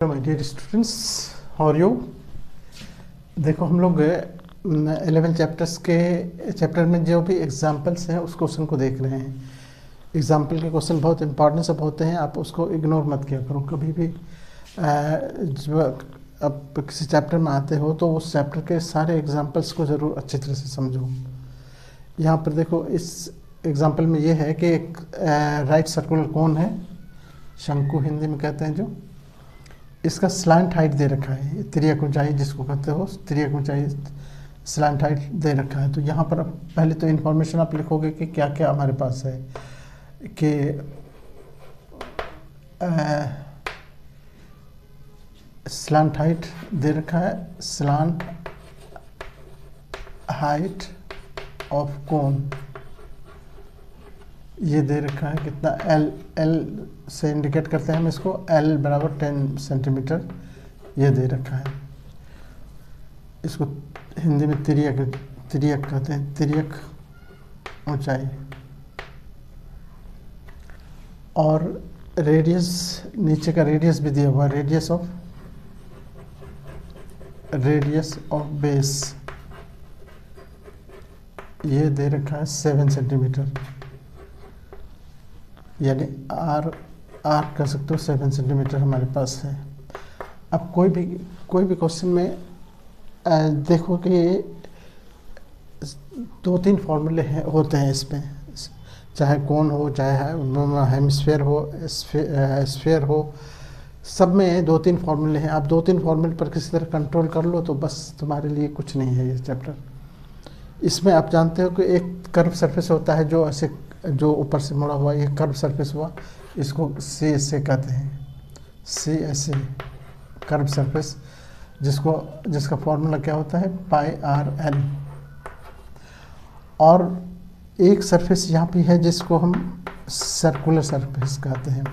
My dear students, how are you. देखो हम लोग 11 चैप्टर में जो भी एग्जाम्पल्स हैं उस क्वेश्चन को देख रहे हैं। एग्जाम्पल के क्वेश्चन बहुत इंपॉर्टेंट सब होते हैं, आप उसको इग्नोर मत किया करो कभी भी। जब अब किसी चैप्टर में आते हो तो उस चैप्टर के सारे एग्जाम्पल्स को ज़रूर अच्छी तरह से समझो। यहाँ पर देखो इस एग्जाम्पल में ये है कि एक राइट सर्कुलर कोन है, शंकु हिंदी में कहते हैं जो, इसका स्लैंट हाइट दे रखा है, तिर्यक ऊंचाई जिसको कहते हो, तिर्यक ऊंचाई स्लैंट हाइट दे रखा है। तो यहाँ पर पहले तो इन्फॉर्मेशन आप लिखोगे कि क्या क्या हमारे पास है कि स्लैंट हाइट दे रखा है, स्लैंट हाइट ऑफ कोन ये दे रखा है कितना, एल से इंडिकेट करते हैं हम इसको, एल बराबर 10 सेंटीमीटर ये दे रखा है। इसको हिंदी में तिर्यक कहते हैं, तिर्यक ऊंचाई। और रेडियस, नीचे का रेडियस भी दिया हुआ है, रेडियस ऑफ बेस ये दे रखा है 7 सेंटीमीटर, यानी आर कह सकते हो 7 सेंटीमीटर हमारे पास है। अब कोई भी क्वेश्चन में देखो कि 2-3 फॉर्मूले होते हैं इसमें, चाहे कोन हो, चाहे हेमिस्फेयर हो, स्फेयर हो, सब में 2-3 फॉर्मूले हैं। आप 2-3 फॉर्मूले पर किसी तरह कंट्रोल कर लो तो बस तुम्हारे लिए कुछ नहीं है ये चैप्टर। इसमें आप जानते हो कि एक कर्व सरफेस होता है जो ऐसे, जो ऊपर से मुड़ा हुआ, ये कर्व सरफेस हुआ, इसको CSA कहते हैं, CSA कर्व सरफेस, जिसका फॉर्मूला क्या होता है, πRL। और एक सरफेस यहाँ पे है जिसको हम सर्कुलर सरफेस कहते हैं।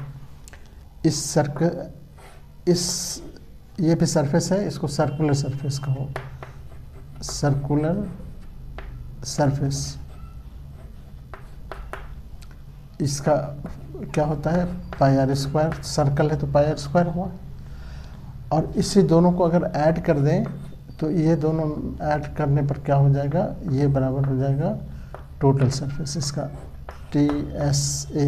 ये भी सरफेस है, इसको सर्कुलर सरफेस कहो, सर्कुलर सरफेस। इसका क्या होता है, πr², सर्कल है तो πr² हुआ। और इसी दोनों को अगर ऐड कर दें तो ये दोनों ऐड करने पर क्या हो जाएगा, ये बराबर हो जाएगा टोटल सरफेस इसका, TSA।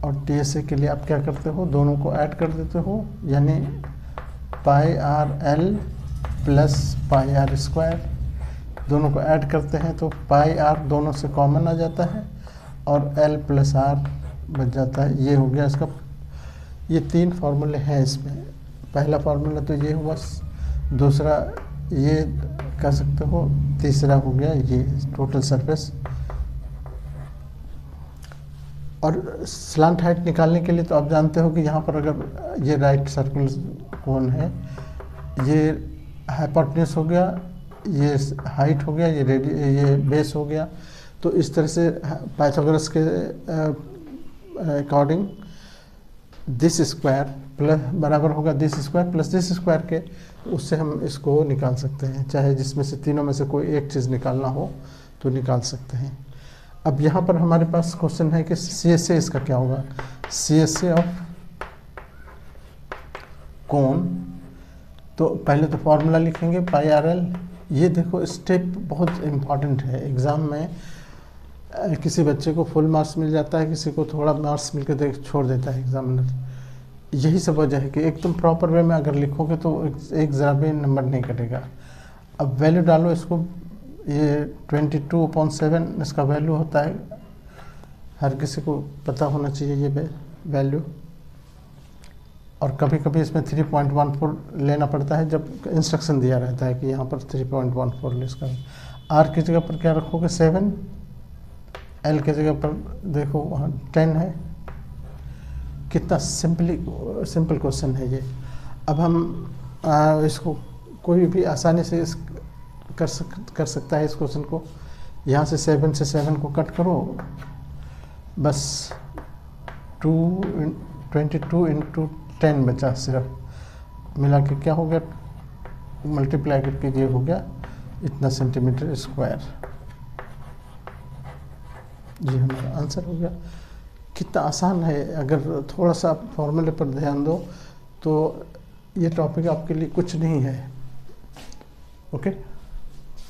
और TSA के लिए आप क्या करते हो, दोनों को ऐड कर देते हो, यानी πRL प्लस πr², दोनों को ऐड करते हैं तो πr दोनों से कॉमन आ जाता है और L प्लस R बच जाता है। ये हो गया इसका, ये 3 फार्मूले हैं इसमें। पहला फार्मूला तो ये हुआ, दूसरा ये कह सकते हो, तीसरा हो गया ये टोटल सरफेस। और स्लैंट हाइट निकालने के लिए तो आप जानते हो कि यहाँ पर अगर ये राइट सर्कुलर कोन है, ये हाइपोटेन्यूज हो गया, ये हाइट हो गया, ये बेस हो गया। तो इस तरह से पाइथागोरस के अकॉर्डिंग दिस स्क्वायर प्लस बराबर होगा this square plus this square के, उससे हम इसको निकाल सकते हैं, चाहे जिसमें से तीनों में से कोई एक चीज़ निकालना हो तो निकाल सकते हैं। अब यहाँ पर हमारे पास क्वेश्चन है कि CSA इसका क्या होगा, CSA ऑफ कोन। तो पहले तो फॉर्मूला लिखेंगे πRL। ये देखो स्टेप बहुत इम्पॉर्टेंट है, एग्ज़ाम में किसी बच्चे को फुल मार्क्स मिल जाता है, किसी को थोड़ा मार्क्स मिल के छोड़ देता है एग्जामिनर। यही सब वजह है कि एकदम प्रॉपर वे में अगर लिखोगे तो एक ज़रा भी नंबर नहीं कटेगा। अब वैल्यू डालो इसको, ये 22/7 इसका वैल्यू होता है, हर किसी को पता होना चाहिए ये वैल्यू। और कभी कभी इसमें 3.14 लेना पड़ता है जब इंस्ट्रक्शन दिया रहता है कि यहाँ पर 3.14 ले। इसका R की जगह पर क्या रखोगे, 7, L की जगह पर देखो वहाँ 10 है। कितना सिंपल क्वेश्चन है ये। अब हम इसको कोई भी आसानी से कर सकता है इस क्वेश्चन को। यहाँ से 7 से 7 को कट करो, बस 22 × 10 बचा, सिर्फ मिला के क्या हो गया, मल्टीप्लाई करके ये हो गया इतना सेंटीमीटर स्क्वायर। ये हमारा आंसर हो गया। कितना आसान है, अगर थोड़ा सा फॉर्मूले पर ध्यान दो तो ये टॉपिक आपके लिए कुछ नहीं है। ओके।